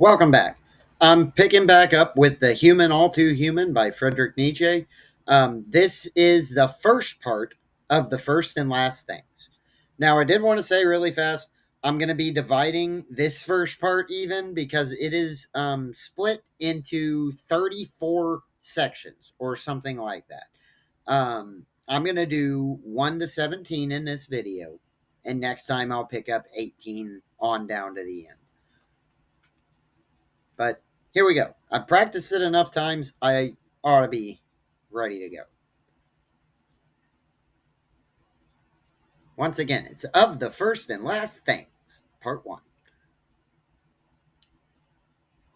Welcome back. I'm picking back up with The Human All Too Human by Friedrich Nietzsche. This is the first part of the first and last things. Now, I did want to say really fast, I'm going to be dividing this first part even because it is split into 34 sections or something like that. I'm going to do 1 to 17 in this video, and next time I'll pick up 18 on down to the end. But here we go. I've practiced it enough times. I ought to be ready to go. Once again, it's of the first and last things, part one.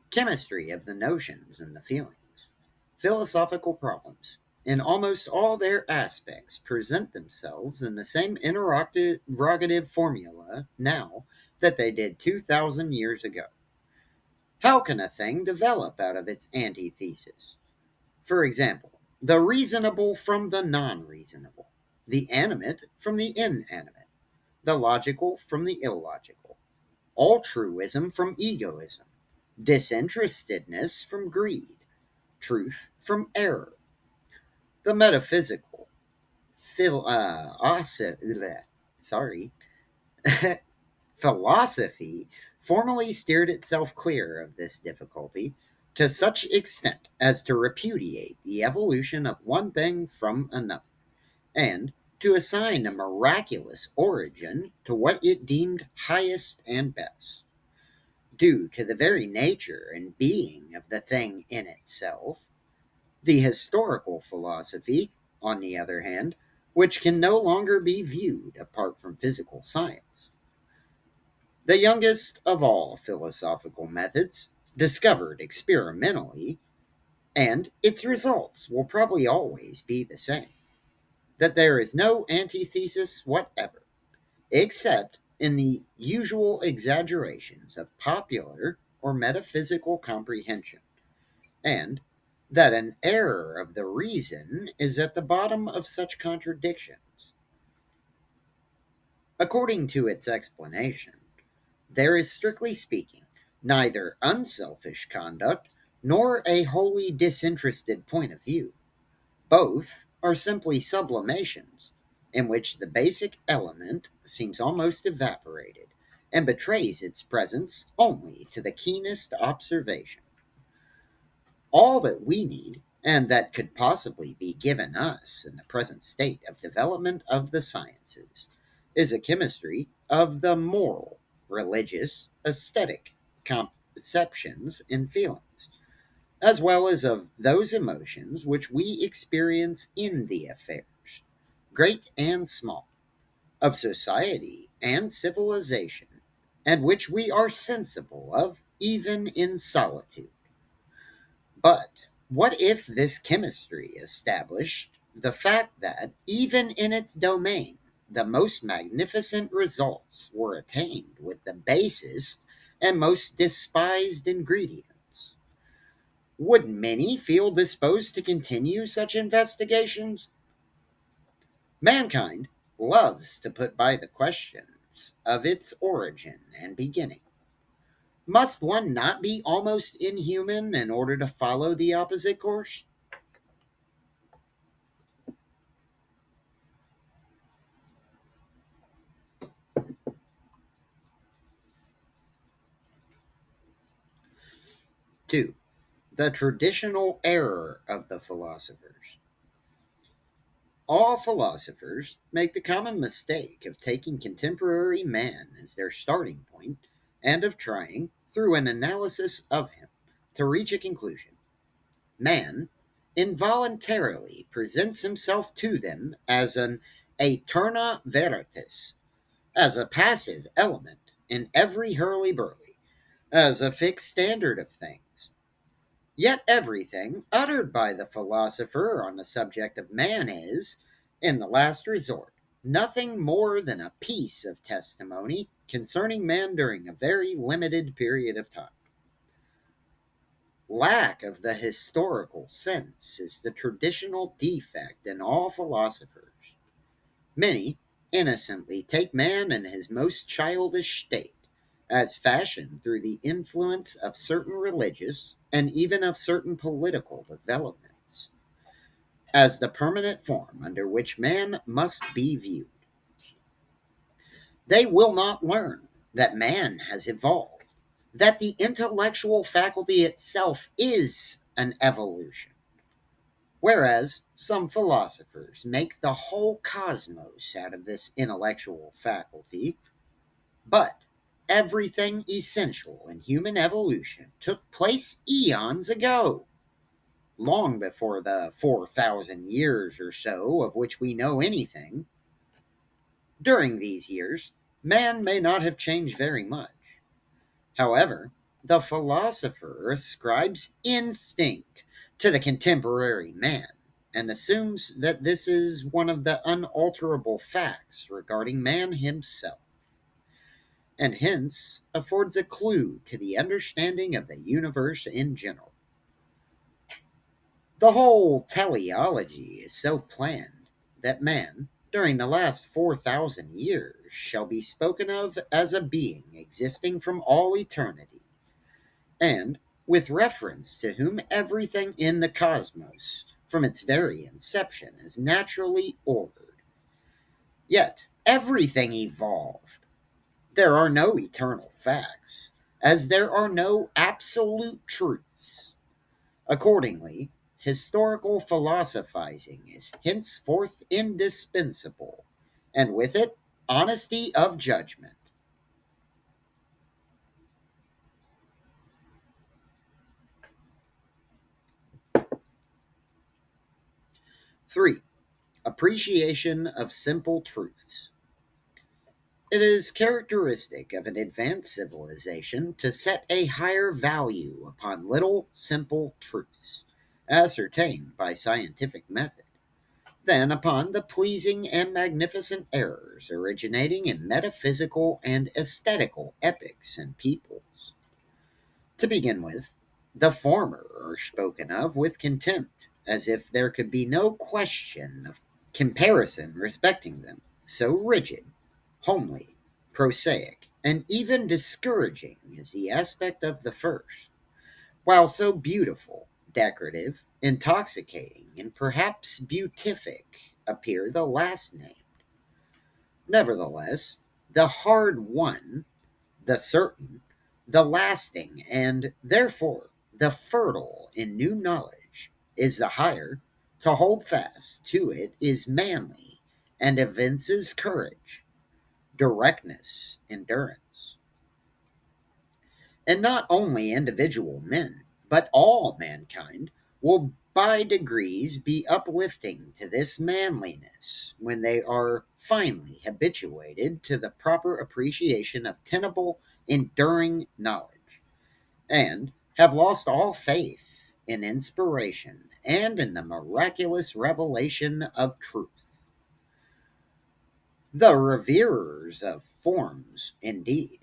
Chemistry of the notions and the feelings. Philosophical problems, in almost all their aspects, present themselves in the same interrogative formula now that they did 2,000 years ago. How can a thing develop out of its antithesis? For example, the reasonable from the non reasonable, the animate from the inanimate, the logical from the illogical, altruism from egoism, disinterestedness from greed, truth from error. The metaphysical, sorry, philosophy formally steered itself clear of this difficulty to such extent as to repudiate the evolution of one thing from another, and to assign a miraculous origin to what it deemed highest and best, due to the very nature and being of the thing in itself. The historical philosophy, on the other hand, which can no longer be viewed apart from physical science, the youngest of all philosophical methods, discovered experimentally, and its results will probably always be the same, that there is no antithesis whatever, except in the usual exaggerations of popular or metaphysical comprehension, and that an error of the reason is at the bottom of such contradictions. According to its explanation, there is, strictly speaking, neither unselfish conduct nor a wholly disinterested point of view. Both are simply sublimations, in which the basic element seems almost evaporated, and betrays its presence only to the keenest observation. All that we need, and that could possibly be given us in the present state of development of the sciences, is a chemistry of the moral, religious, aesthetic conceptions and feelings, as well as of those emotions which we experience in the affairs, great and small, of society and civilization, and which we are sensible of even in solitude. But what if this chemistry established the fact that, even in its domain, the most magnificent results were attained with the basest and most despised ingredients? Would many feel disposed to continue such investigations? Mankind loves to put by the questions of its origin and beginning. Must one not be almost inhuman in order to follow the opposite course? 2. The traditional error of the philosophers. All philosophers make the common mistake of taking contemporary man as their starting point and of trying, through an analysis of him, to reach a conclusion. Man involuntarily presents himself to them as an aeterna veritas, as a passive element in every hurly-burly, as a fixed standard of things. Yet everything uttered by the philosopher on the subject of man is, in the last resort, nothing more than a piece of testimony concerning man during a very limited period of time. Lack of the historical sense is the traditional defect in all philosophers. Many innocently take man in his most childish state, as fashioned through the influence of certain religious and even of certain political developments, as the permanent form under which man must be viewed. They will not learn that man has evolved, that the intellectual faculty itself is an evolution, whereas some philosophers make the whole cosmos out of this intellectual faculty. But everything essential in human evolution took place eons ago, long before the 4,000 years or so of which we know anything. During these years, man may not have changed very much. However, the philosopher ascribes instinct to the contemporary man and assumes that this is one of the unalterable facts regarding man himself, and hence affords a clue to the understanding of the universe in general. The whole teleology is so planned that man, during the last 4,000 years, shall be spoken of as a being existing from all eternity, and with reference to whom everything in the cosmos, from its very inception, is naturally ordered. Yet everything evolved. There are no eternal facts, as there are no absolute truths. Accordingly, historical philosophizing is henceforth indispensable, and with it, honesty of judgment. 3. Appreciation of simple truths. It is characteristic of an advanced civilization to set a higher value upon little simple truths, ascertained by scientific method, than upon the pleasing and magnificent errors originating in metaphysical and aesthetical epochs and peoples. To begin with, the former are spoken of with contempt, as if there could be no question of comparison respecting them, so rigid, homely, prosaic, and even discouraging is the aspect of the first, while so beautiful, decorative, intoxicating, and perhaps beatific appear the last named. Nevertheless, the hard won, the certain, the lasting, and therefore the fertile in new knowledge is the higher. To hold fast to it is manly and evinces courage, directness, endurance. And not only individual men, but all mankind will by degrees be uplifting to this manliness when they are finally habituated to the proper appreciation of tenable, enduring knowledge, and have lost all faith in inspiration and in the miraculous revelation of truth. The reverers of forms, indeed,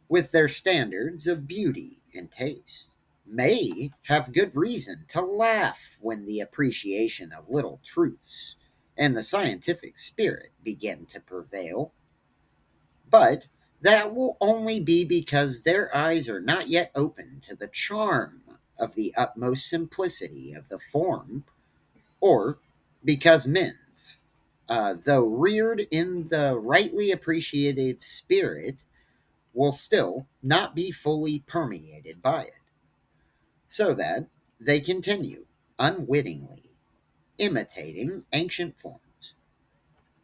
with their standards of beauty and taste, may have good reason to laugh when the appreciation of little truths and the scientific spirit begin to prevail. But that will only be because their eyes are not yet open to the charm of the utmost simplicity of the form, or because men, though reared in the rightly appreciative spirit, will still not be fully permeated by it, so that they continue unwittingly imitating ancient forms,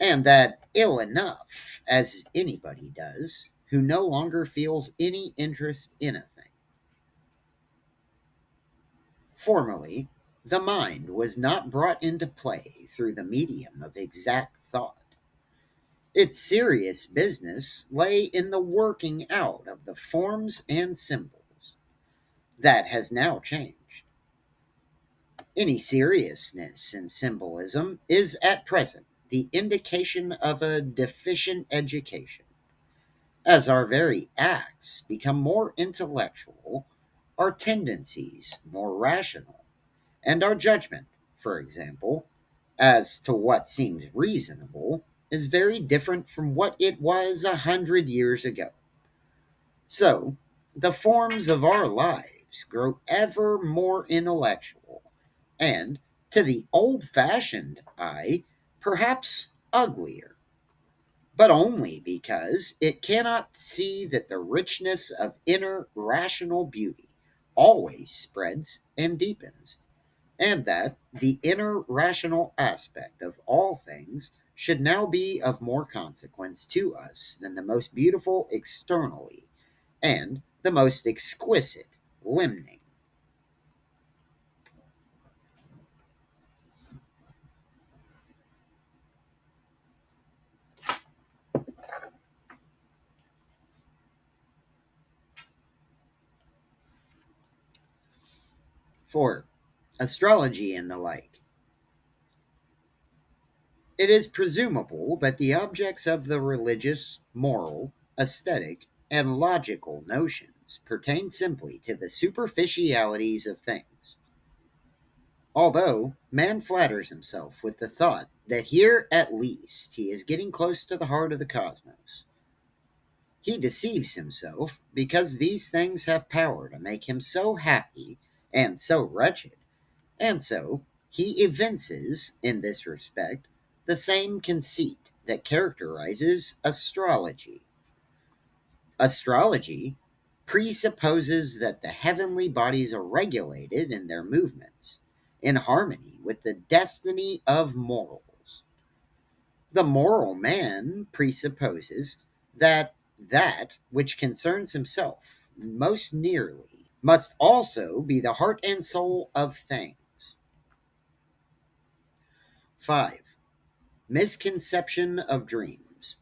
and that ill enough, as anybody does who no longer feels any interest in a thing. Formerly, the mind was not brought into play through the medium of exact thought. Its serious business lay in the working out of the forms and symbols. That has now changed. Any seriousness in symbolism is at present the indication of a deficient education. As our very acts become more intellectual, our tendencies more rational, and our judgment, for example, as to what seems reasonable, is very different from what it was 100 years ago. So, the forms of our lives grow ever more intellectual, and, to the old fashioned eye, perhaps uglier, but only because it cannot see that the richness of inner rational beauty always spreads and deepens, and that the inner rational aspect of all things should now be of more consequence to us than the most beautiful externally and the most exquisite limning. For astrology and the like, it is presumable that the objects of the religious, moral, aesthetic, and logical notions pertain simply to the superficialities of things. Although man flatters himself with the thought that here at least he is getting close to the heart of the cosmos, he deceives himself because these things have power to make him so happy and so wretched, and so he evinces, in this respect, the same conceit that characterizes astrology. Astrology presupposes that the heavenly bodies are regulated in their movements, in harmony with the destiny of morals. The moral man presupposes that that which concerns himself most nearly must also be the heart and soul of things. 5. Misconception of dreams.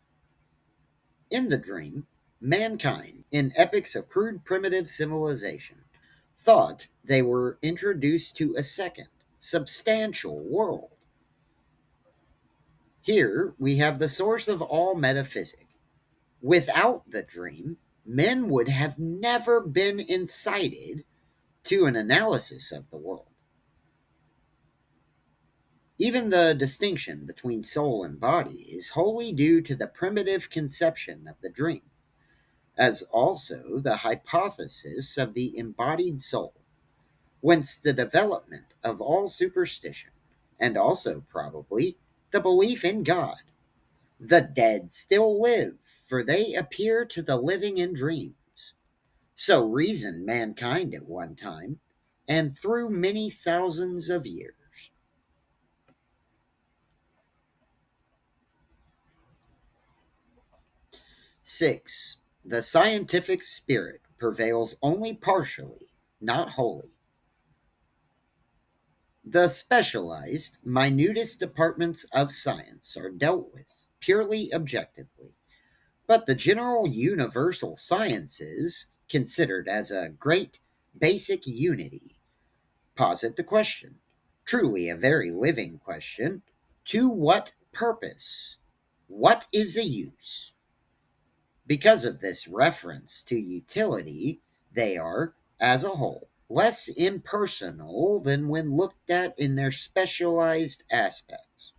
In the dream, mankind, in epochs of crude primitive civilization, thought they were introduced to a second, substantial world. Here we have the source of all metaphysic. Without the dream, men would have never been incited to an analysis of the world. Even the distinction between soul and body is wholly due to the primitive conception of the dream, as also the hypothesis of the embodied soul, whence the development of all superstition, and also probably the belief in God. The dead still live, for they appear to the living in dreams. So reasoned mankind at one time, and through many thousands of years. 6. The scientific spirit prevails only partially, not wholly. The specialized, minutest departments of science are dealt with purely objectively, but the general universal sciences, considered as a great basic unity, posit the question, truly a very living question: to what purpose? What is the use? Because of this reference to utility, they are, as a whole, less impersonal than when looked at in their specialized aspects.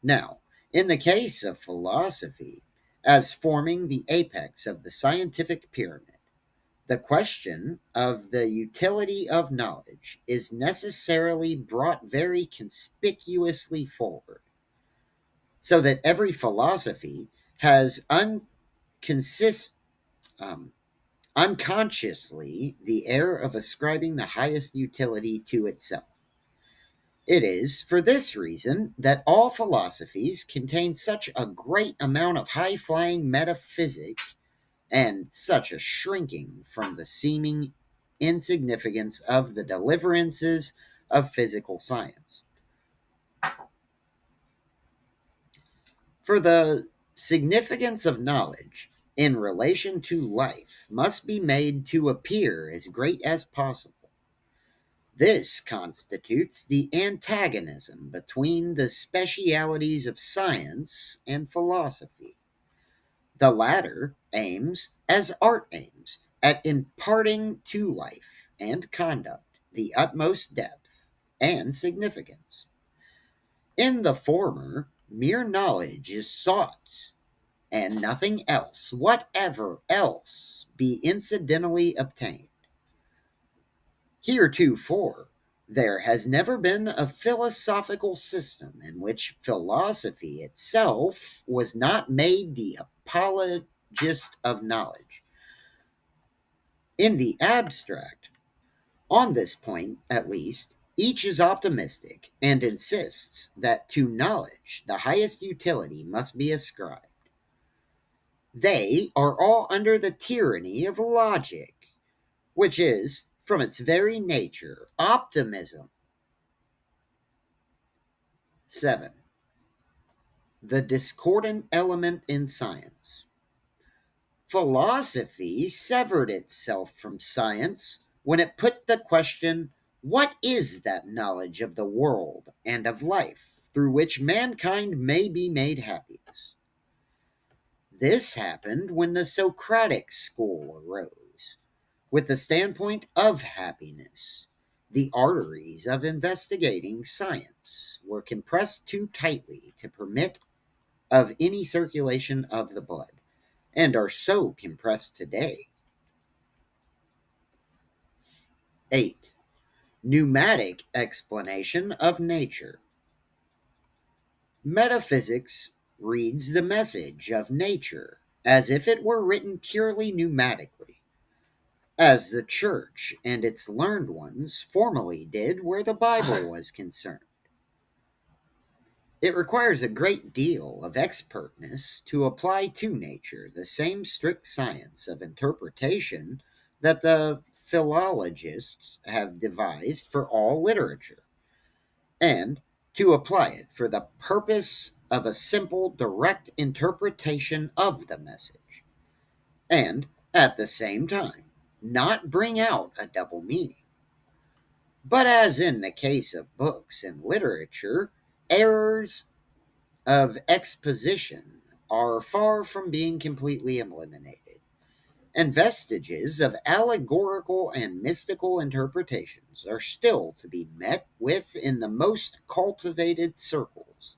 Now, in the case of philosophy, as forming the apex of the scientific pyramid, the question of the utility of knowledge is necessarily brought very conspicuously forward, so that every philosophy has unconsist, um, unconsciously the air of ascribing the highest utility to itself. It is for this reason that all philosophies contain such a great amount of high flying metaphysic and such a shrinking from the seeming insignificance of the deliverances of physical science. For the significance of knowledge in relation to life must be made to appear as great as possible. This constitutes the antagonism between the specialities of science and philosophy. The latter aims, as art aims, at imparting to life and conduct the utmost depth and significance. In the former, mere knowledge is sought, and nothing else, whatever else, be incidentally obtained. Heretofore, there has never been a philosophical system in which philosophy itself was not made the apologist of knowledge. In the abstract, on this point at least, each is optimistic and insists that to knowledge the highest utility must be ascribed. They are all under the tyranny of logic, which is, from its very nature, optimism. 7. The discordant element in science. Philosophy severed itself from science when it put the question, what is that knowledge of the world and of life through which mankind may be made happiest? This happened when the Socratic school arose, with the standpoint of happiness. The arteries of investigating science were compressed too tightly to permit of any circulation of the blood, and are so compressed today. 8. Pneumatic explanation of nature. Metaphysics reads the message of nature as if it were written purely pneumatically, as the church and its learned ones formerly did where the Bible was concerned. It requires a great deal of expertness to apply to nature the same strict science of interpretation that the philologists have devised for all literature, and to apply it for the purpose of a simple, direct interpretation of the message, and at the same time not bring out a double meaning. But as in the case of books and literature, errors of exposition are far from being completely eliminated, and vestiges of allegorical and mystical interpretations are still to be met with in the most cultivated circles.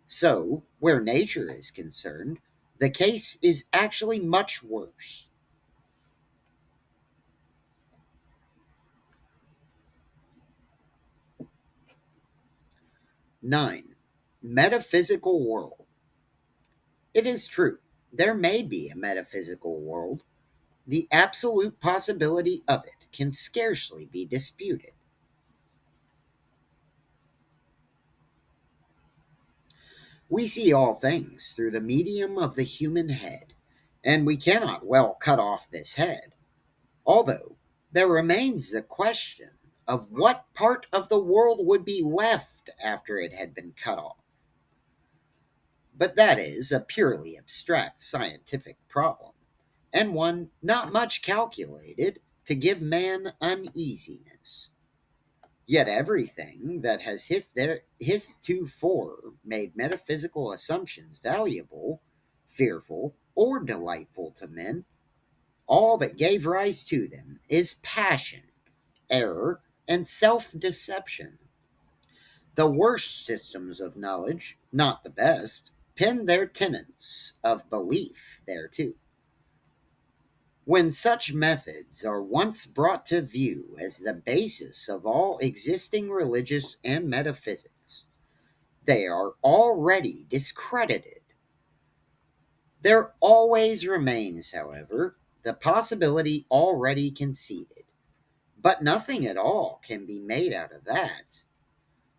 So, where nature is concerned, the case is actually much worse. 9. Metaphysical world. It is true, there may be a metaphysical world. The absolute possibility of it can scarcely be disputed. We see all things through the medium of the human head, and we cannot well cut off this head, although there remains the question of what part of the world would be left after it had been cut off. But that is a purely abstract scientific problem, and one not much calculated to give man uneasiness. Yet everything that has hitherto made metaphysical assumptions valuable, fearful, or delightful to men, all that gave rise to them is passion, error, and self deception. The worst systems of knowledge, not the best, pin their tenets of belief thereto. When such methods are once brought to view as the basis of all existing religious and metaphysics, they are already discredited. There always remains, however, the possibility already conceded, but nothing at all can be made out of that,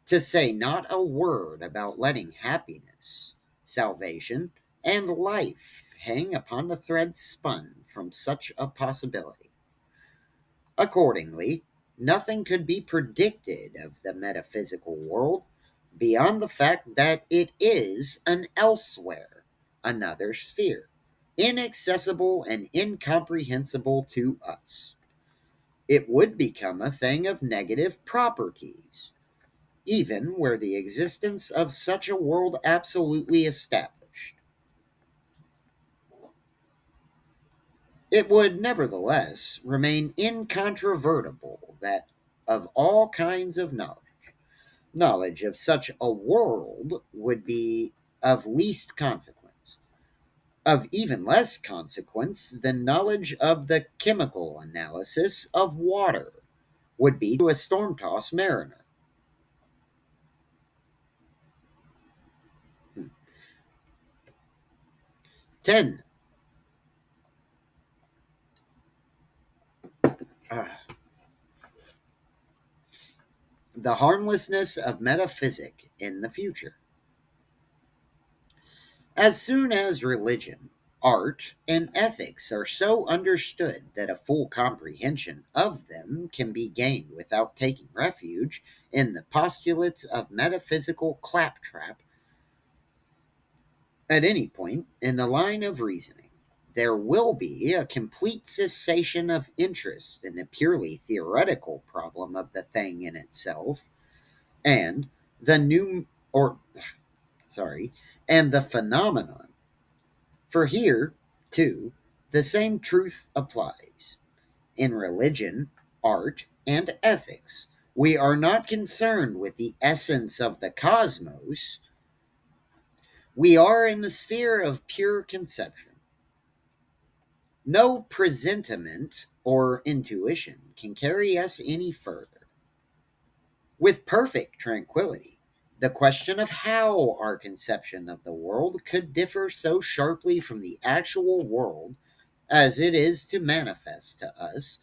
to say not a word about letting happiness, salvation, and life hang upon the thread spun from such a possibility. Accordingly, nothing could be predicted of the metaphysical world beyond the fact that it is an elsewhere, another sphere, inaccessible and incomprehensible to us. It would become a thing of negative properties, even were the existence of such a world absolutely established. It would nevertheless remain incontrovertible that of all kinds of knowledge of such a world would be of least consequence. Of even less consequence than knowledge of the chemical analysis of water would be to a storm tossed mariner. 10. Ah, the harmlessness of metaphysic in the future. As soon as religion, art, and ethics are so understood that a full comprehension of them can be gained without taking refuge in the postulates of metaphysical claptrap at any point in the line of reasoning, there will be a complete cessation of interest in the purely theoretical problem of the thing in itself and the new or sorry and the phenomenon. For here, too, the same truth applies. In religion, art, and ethics, we are not concerned with the essence of the cosmos. We are in the sphere of pure conception. No presentiment or intuition can carry us any further. With perfect tranquility, the question of how our conception of the world could differ so sharply from the actual world as it is to manifest to us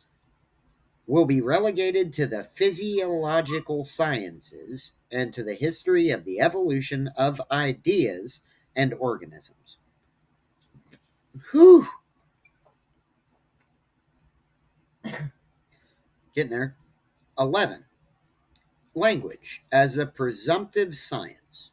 will be relegated to the physiological sciences and to the history of the evolution of ideas and organisms. Whew, getting there. 11. Language as a presumptive science.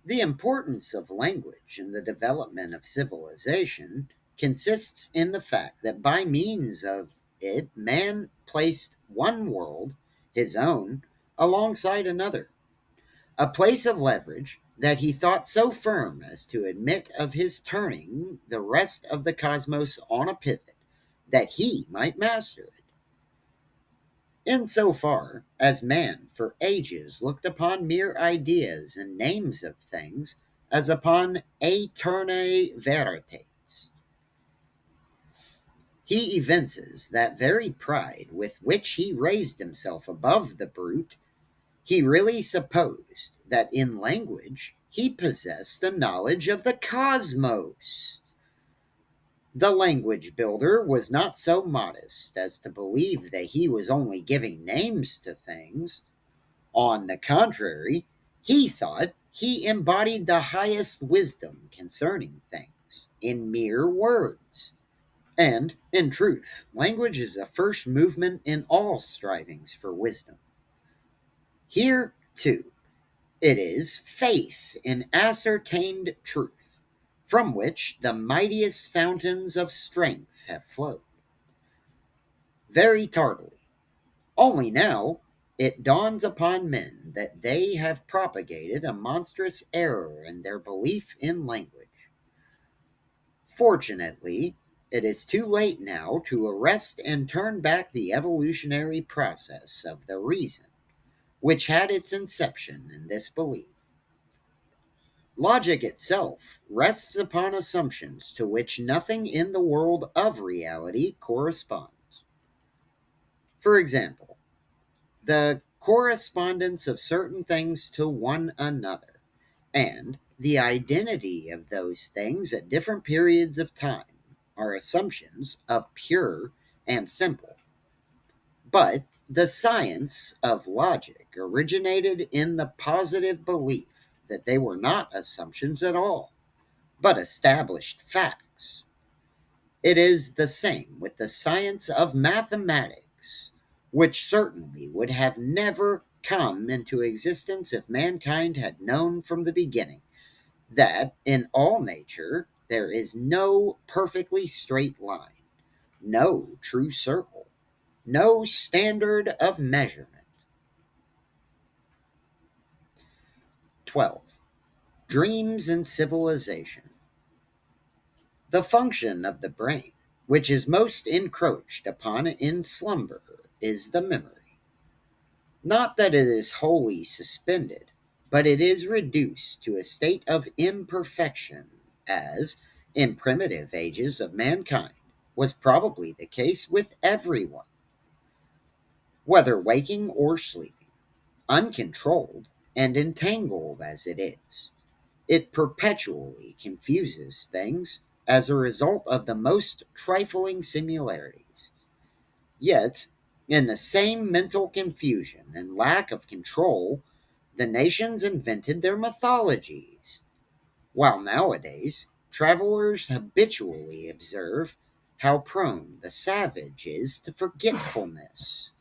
The importance of language in the development of civilization consists in the fact that by means of it, man placed one world, his own, alongside another, a place of leverage that he thought so firm as to admit of his turning the rest of the cosmos on a pivot, that he might master it. In so far as man for ages looked upon mere ideas and names of things as upon aeternae veritas, he evinces that very pride with which he raised himself above the brute. He really supposed that in language he possessed a knowledge of the cosmos. The language builder was not so modest as to believe that he was only giving names to things. On the contrary, he thought he embodied the highest wisdom concerning things in mere words. And, in truth, language is the first movement in all strivings for wisdom. Here, too, it is faith in ascertained truth, from which the mightiest fountains of strength have flowed. Very tardily, only now, it dawns upon men that they have propagated a monstrous error in their belief in language. Fortunately, it is too late now to arrest and turn back the evolutionary process of the reason, which had its inception in this belief. Logic itself rests upon assumptions to which nothing in the world of reality corresponds. For example, the correspondence of certain things to one another, and the identity of those things at different periods of time are assumptions of pure and simple. But the science of logic originated in the positive belief that they were not assumptions at all, but established facts. It is the same with the science of mathematics, which certainly would have never come into existence if mankind had known from the beginning that in all nature there is no perfectly straight line, no true circle, no standard of measurement. 12. Dreams and civilization. The function of the brain, which is most encroached upon in slumber, is the memory. Not that it is wholly suspended, but it is reduced to a state of imperfection, as In primitive ages of mankind was probably the case with everyone, whether waking or sleeping, uncontrolled and entangled as it is. It perpetually confuses things as a result of the most trifling similarities. Yet, in the same mental confusion and lack of control, the nations invented their mythologies, while nowadays travelers habitually observe how prone the savage is to forgetfulness,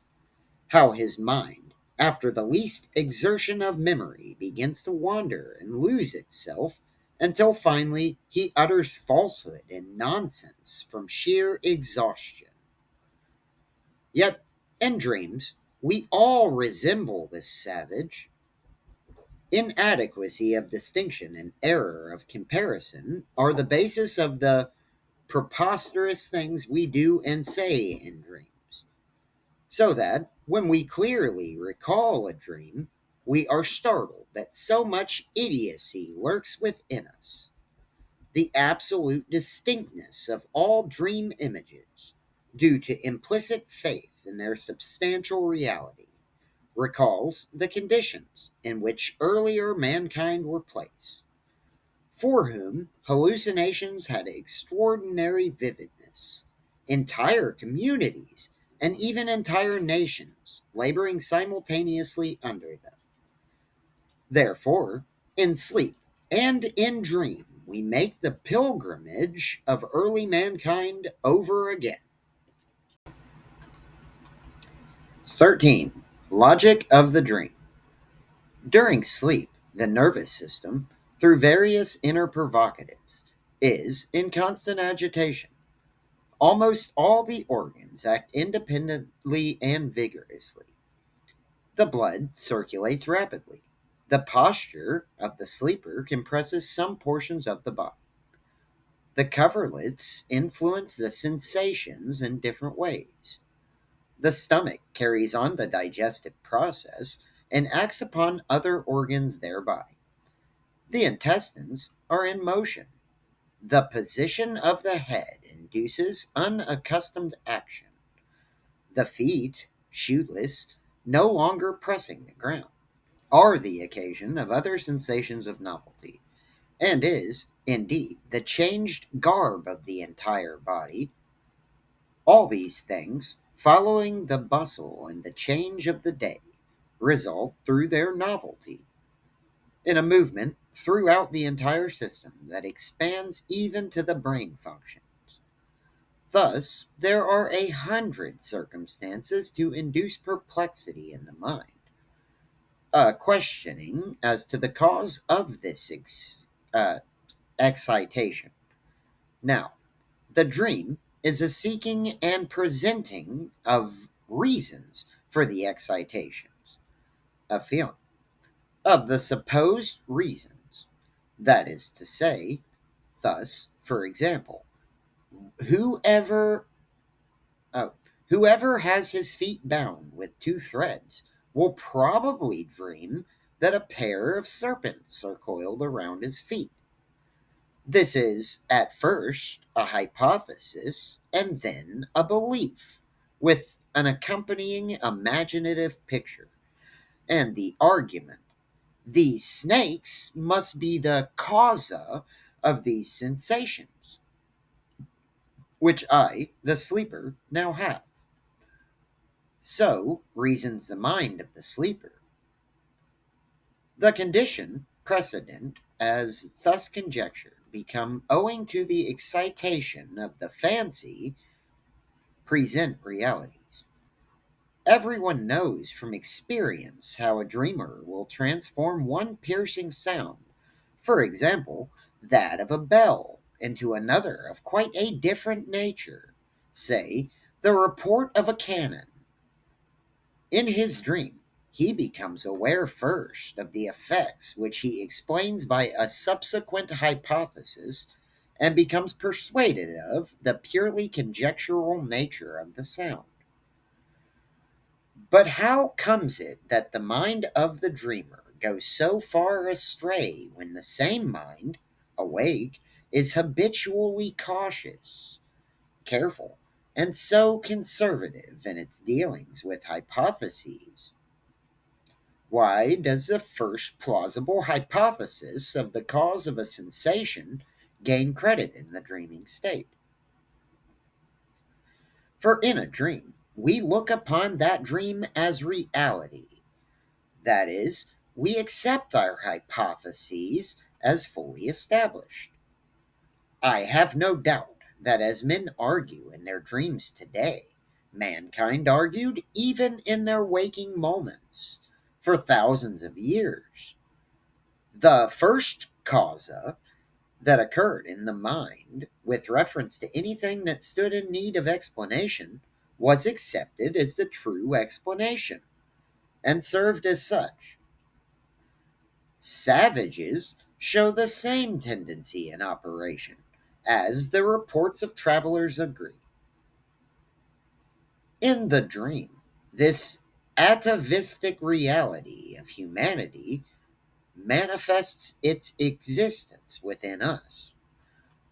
how his mind, after the least exertion of memory, begins to wander and lose itself until finally he utters falsehood and nonsense from sheer exhaustion. Yet, in dreams, we all resemble this savage. Inadequacy of distinction and error of comparison are the basis of the preposterous things we do and say in dreams, so that when we clearly recall a dream, we are startled that so much idiocy lurks within us. The absolute distinctness of all dream images, due to implicit faith in their substantial reality, recalls the conditions in which earlier mankind were placed, for whom hallucinations had extraordinary vividness. Entire communities, and even entire nations, laboring simultaneously under them. Therefore, in sleep and in dream, we make the pilgrimage of early mankind over again. 13. Logic of the dream. During sleep, the nervous system, through various inner provocatives, is in constant agitation. Almost all the organs act independently and vigorously. The blood circulates rapidly. The posture of the sleeper compresses some portions of the body. The coverlets influence the sensations in different ways. The stomach carries on the digestive process and acts upon other organs thereby. The intestines are in motion. The position of the head induces unaccustomed action. The feet, shoeless, no longer pressing the ground, are the occasion of other sensations of novelty, and is, indeed, the changed garb of the entire body. All these things, following the bustle and the change of the day, result through their novelty in a movement throughout the entire system that expands even to the brain functions. Thus, there are 100 circumstances to induce perplexity in the mind, questioning as to the cause of this excitation. Now, the dream is a seeking and presenting of reasons for the excitations of feeling, of the supposed reasons. That is to say, thus, for example, whoever oh, whoever has his feet bound with two threads will probably dream that a pair of serpents are coiled around his feet. This is, at first, a hypothesis and then a belief, with an accompanying imaginative picture, and the argument: these snakes must be the causa of these sensations, which I, the sleeper, now have. So reasons the mind of the sleeper. The condition precedent, as thus conjectured, become, owing to the excitation of the fancy, present realities. Everyone knows from experience how a dreamer will transform one piercing sound, for example, that of a bell, into another of quite a different nature, say, the report of a cannon. In his dream, he becomes aware first of the effects which he explains by a subsequent hypothesis and becomes persuaded of the purely conjectural nature of the sound. But how comes it that the mind of the dreamer goes so far astray when the same mind, awake, is habitually cautious, careful, and so conservative in its dealings with hypotheses? Why does the first plausible hypothesis of the cause of a sensation gain credit in the dreaming state? For in a dream, we look upon that dream as reality. That is, we accept our hypotheses as fully established. I have no doubt that as men argue in their dreams today, mankind argued even in their waking moments for thousands of years. The first causa that occurred in the mind with reference to anything that stood in need of explanation was accepted as the true explanation and served as such. Savages show the same tendency in operation, as the reports of travelers agree. In the dream, this atavistic reality of humanity manifests its existence within us,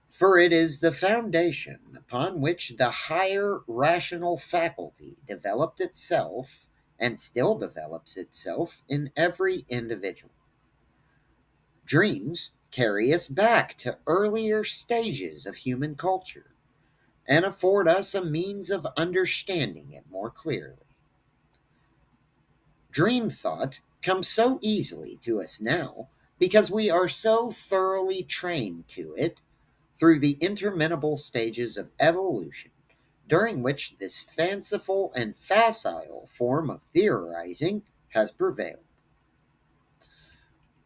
for it is the foundation upon which the higher rational faculty developed itself and still develops itself in every individual. Dreams carry us back to earlier stages of human culture and afford us a means of understanding it more clearly. Dream thought comes so easily to us now because we are so thoroughly trained to it through the interminable stages of evolution during which this fanciful and facile form of theorizing has prevailed.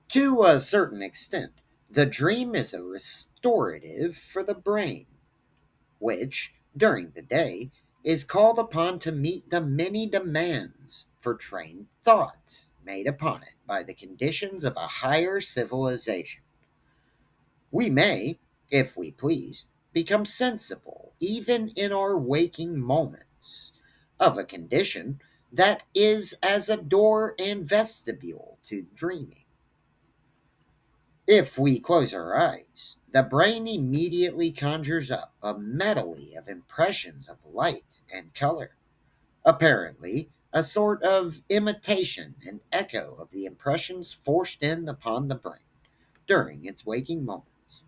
To a certain extent, the dream is a restorative for the brain, which, during the day, is called upon to meet the many demands for trained thought made upon it by the conditions of a higher civilization. We may, if we please, become sensible, even in our waking moments, of a condition that is as a door and vestibule to dreaming. If we close our eyes, the brain immediately conjures up a medley of impressions of light and color, apparently a sort of imitation and echo of the impressions forced in upon the brain during its waking moments.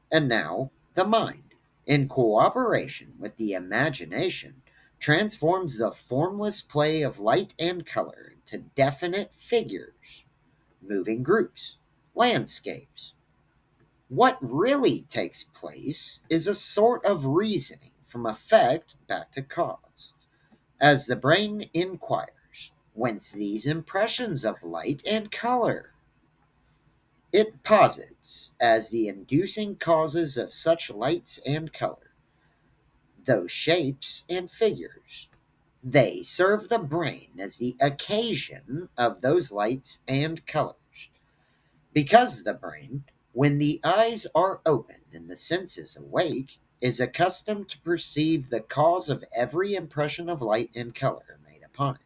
And now the mind, in cooperation with the imagination, transforms the formless play of light and color into definite figures, moving groups, landscapes. What really takes place is a sort of reasoning from effect back to cause, as the brain inquires whence these impressions of light and color. It posits as the inducing causes of such lights and color, those shapes and figures. They serve the brain as the occasion of those lights and colors. Because the brain, when the eyes are opened and the senses awake, is accustomed to perceive the cause of every impression of light and color made upon it.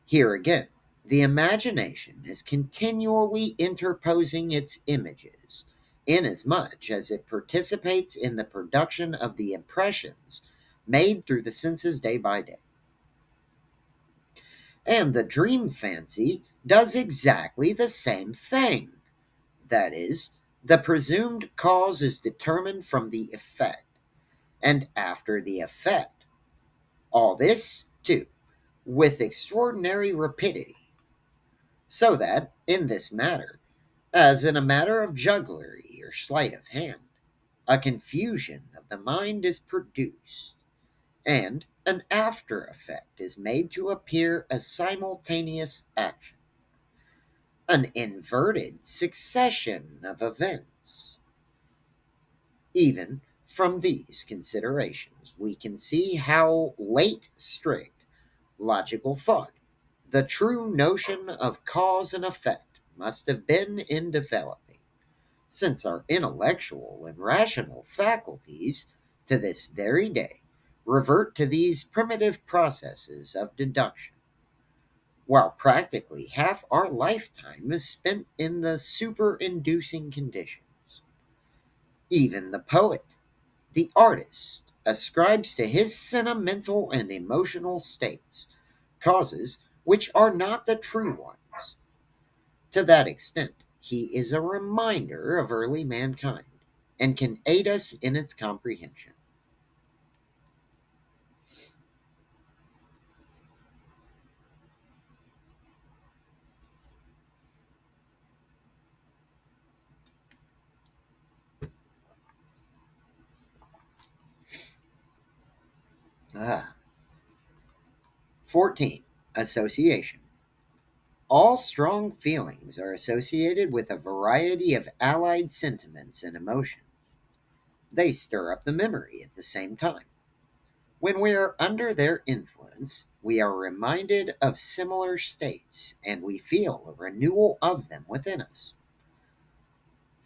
Here again, the imagination is continually interposing its images, inasmuch as it participates in the production of the impressions made through the senses day by day. And the dream fancy does exactly the same thing. That is, the presumed cause is determined from the effect, and after the effect. All this, too, with extraordinary rapidity, so that, in this matter, as in a matter of jugglery or sleight of hand, a confusion of the mind is produced, and an after effect is made to appear as simultaneous action, an inverted succession of events. Even from these considerations, we can see how late strict logical thought, the true notion of cause and effect, must have been in developing, since our intellectual and rational faculties, to this very day, revert to these primitive processes of deduction, while practically half our lifetime is spent in the superinducing conditions. Even the poet, the artist, ascribes to his sentimental and emotional states causes which are not the true ones. To that extent, he is a reminder of early mankind and can aid us in its comprehension. Ah. 14. Association. All strong feelings are associated with a variety of allied sentiments and emotions. They stir up the memory at the same time. When we are under their influence, we are reminded of similar states and we feel a renewal of them within us.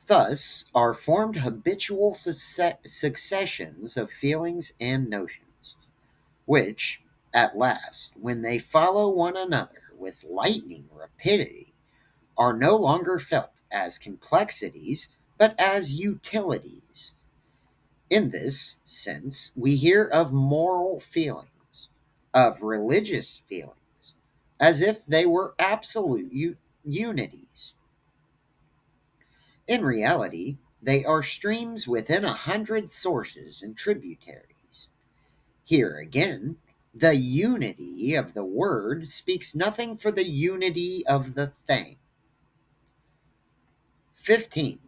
Thus are formed habitual successions of feelings and notions, which, at last, when they follow one another with lightning rapidity, are no longer felt as complexities but as utilities. In this sense, we hear of moral feelings, of religious feelings, as if they were absolute unities. In reality, they are streams within 100 sources and tributaries. Here again, the unity of the word speaks nothing for the unity of the thing. 15.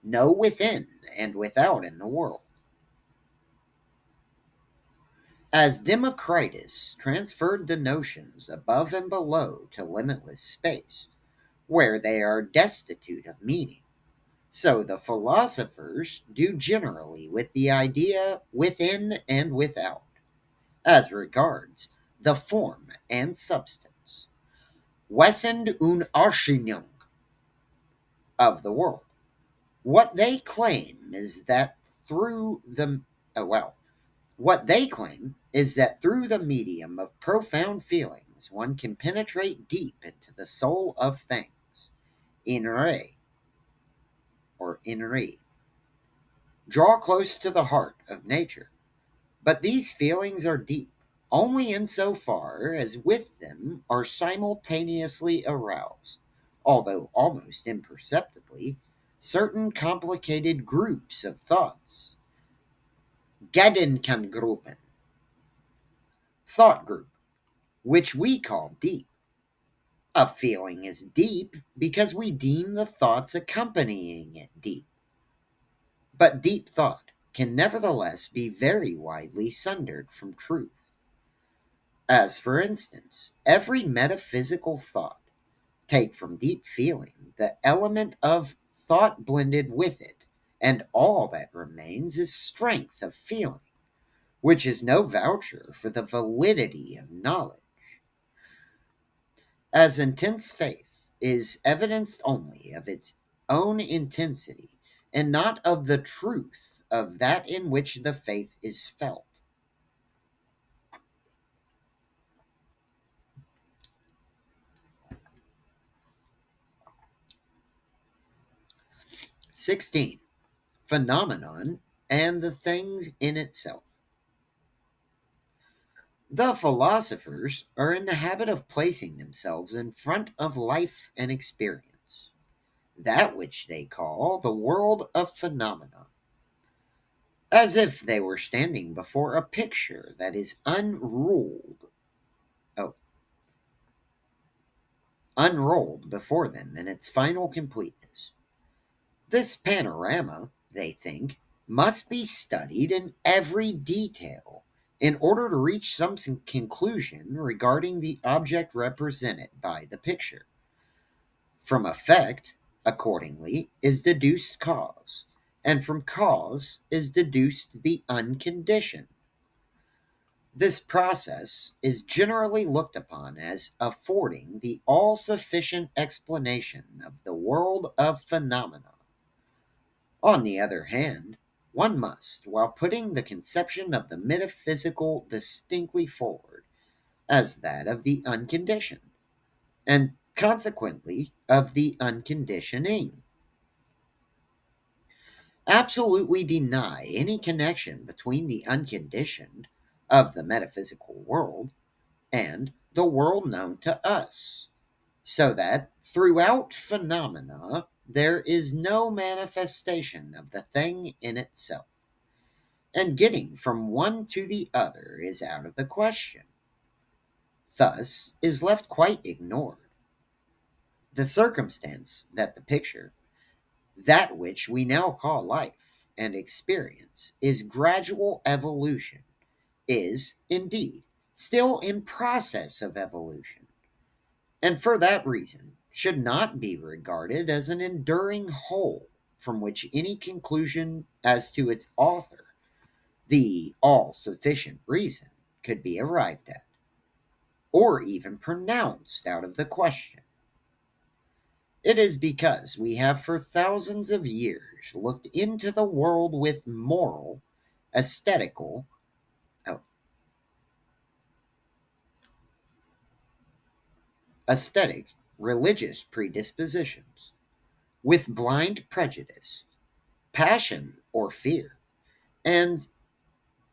Know within and without in the world. As Democritus transferred the notions above and below to limitless space, where they are destitute of meaning, so the philosophers do generally with the idea within and without, as regards the form and substance, Wesen und Erscheinung of the world. What they claim is that through the oh, well, What they claim is that through the medium of profound feelings, one can penetrate deep into the soul of things, in re or in re, draw close to the heart of nature. But these feelings are deep only insofar as with them are simultaneously aroused, although almost imperceptibly, certain complicated groups of thoughts. Gedankengruppen, thought group, which we call deep. A feeling is deep because we deem the thoughts accompanying it deep. But deep thought can nevertheless be very widely sundered from truth. As, for instance, every metaphysical thought, take from deep feeling the element of thought blended with it, and all that remains is strength of feeling, which is no voucher for the validity of knowledge. As intense faith is evidenced only of its own intensity and not of the truth of that in which the faith is felt. 16. Phenomenon and the thing in itself. The philosophers are in the habit of placing themselves in front of life and experience, that which they call the world of phenomena, as if they were standing before a picture that is oh, unrolled before them in its final completeness. This panorama, they think, must be studied in every detail in order to reach some conclusion regarding the object represented by the picture. From effect, accordingly, is deduced cause, and from cause is deduced the unconditioned. This process is generally looked upon as affording the all sufficient explanation of the world of phenomena. On the other hand, one must, while putting the conception of the metaphysical distinctly forward, as that of the unconditioned, and consequently of the unconditioning, absolutely deny any connection between the unconditioned of the metaphysical world and the world known to us, so that throughout phenomena there is no manifestation of the thing in itself, and getting from one to the other is out of the question, thus is left quite ignored the circumstance that the picture, that which we now call life and experience, is gradual evolution, is indeed still in process of evolution, and for that reason should not be regarded as an enduring whole from which any conclusion as to its author, the all sufficient reason, could be arrived at, or even pronounced out of the question. It is because we have for thousands of years looked into the world with moral, aesthetical, oh, aesthetic, religious predispositions, with blind prejudice, passion, or fear, and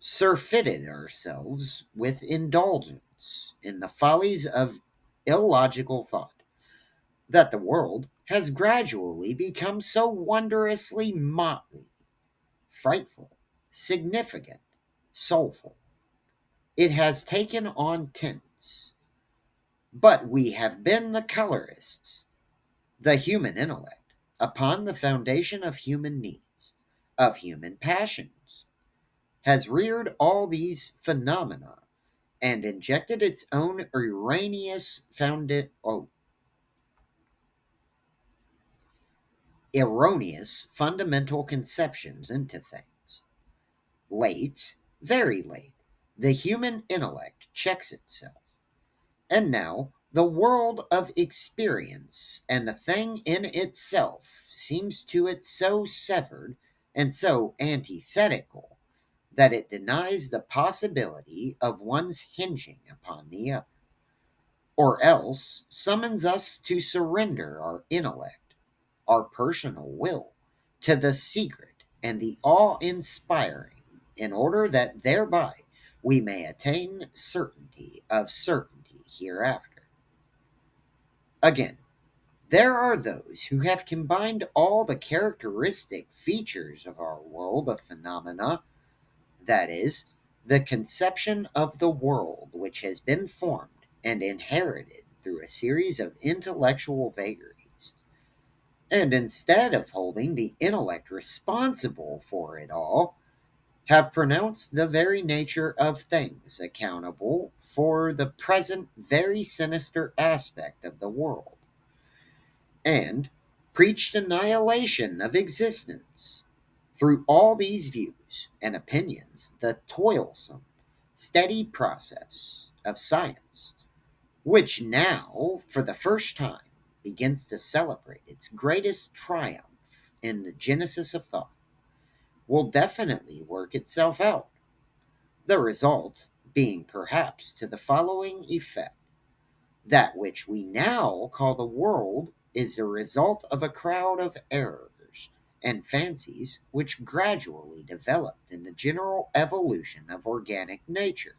surfeited ourselves with indulgence in the follies of illogical thought, that the world has gradually become so wondrously motley, frightful, significant, soulful. It has taken on tints, but we have been the colorists, the human intellect, upon the foundation of human needs, of human passions, has reared all these phenomena and injected its own erroneous fundamental conceptions into things. Late, very late, the human intellect checks itself. And now the world of experience and the thing in itself seems to it so severed and so antithetical that it denies the possibility of one's hinging upon the other, or else summons us to surrender our intellect, our personal will, to the secret and the awe inspiring, in order that thereby we may attain certainty of certainty hereafter. Again, there are those who have combined all the characteristic features of our world of phenomena, that is, the conception of the world which has been formed and inherited through a series of intellectual vagaries, and instead of holding the intellect responsible for it all, have pronounced the very nature of things accountable for the present very sinister aspect of the world, and preached annihilation of existence. Through all these views and opinions, the toilsome, steady process of science, which now, for the first time, begins to celebrate its greatest triumph in the genesis of thought, will definitely work itself out. The result being perhaps to the following effect: that which we now call the world is the result of a crowd of errors and fancies which gradually developed in the general evolution of organic nature,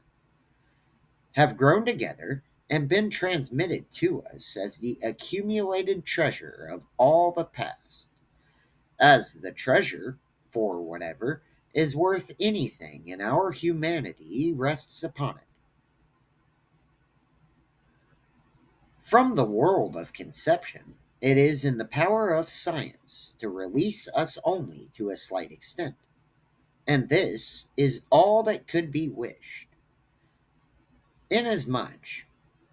have grown together and been transmitted to us as the accumulated treasure of all the past, as the treasure, for whatever is worth anything in our humanity rests upon it. From the world of conception, it is in the power of science to release us only to a slight extent, and this is all that could be wished, inasmuch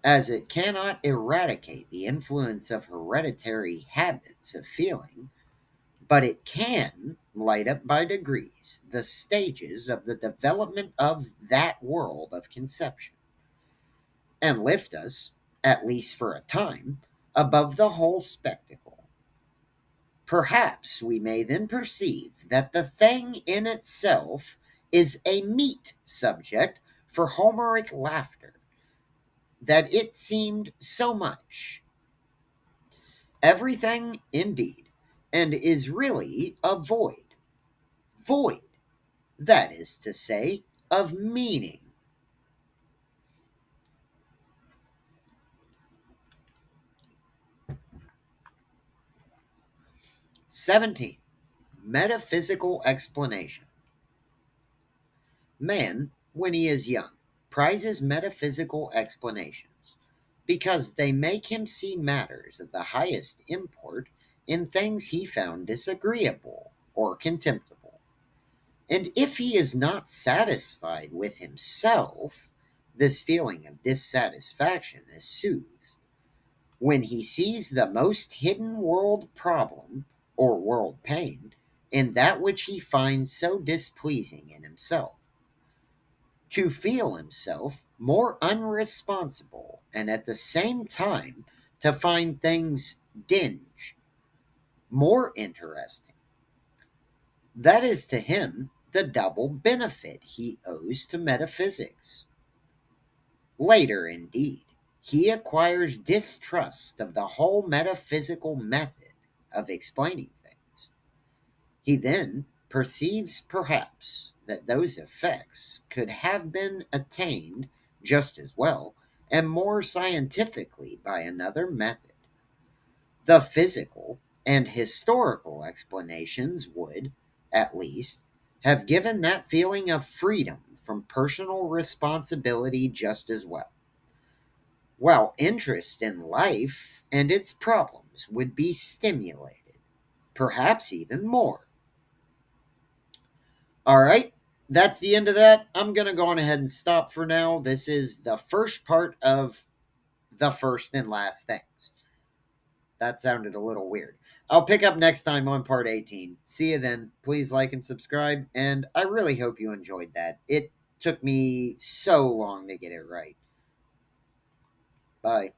as it cannot eradicate the influence of hereditary habits of feeling, but it can light up by degrees the stages of the development of that world of conception, and lift us, at least for a time, above the whole spectacle. Perhaps we may then perceive that the thing in itself is a meet subject for Homeric laughter, that it seemed so much everything indeed, and is really a void, void, that is to say, of meaning. 17. Metaphysical explanation. Man, when he is young, prizes metaphysical explanations because they make him see matters of the highest import in things he found disagreeable or contemptible. And if he is not satisfied with himself, this feeling of dissatisfaction is soothed when he sees the most hidden world problem or world pain in that which he finds so displeasing in himself. To feel himself more unresponsible and at the same time to find things dinge more interesting. That is to him the double benefit he owes to metaphysics. Later, indeed, he acquires distrust of the whole metaphysical method of explaining things. He then perceives perhaps that those effects could have been attained just as well and more scientifically by another method. The physical and historical explanations would, at least, have given that feeling of freedom from personal responsibility just as well, while interest in life and its problems would be stimulated, perhaps even more. All right, that's the end of that. I'm going to go on ahead and stop for now. This is the first part of the first and last things. That sounded a little weird. I'll pick up next time on part 18. See you then. Please like and subscribe, and I really hope you enjoyed that. It took me so long to get it right. Bye.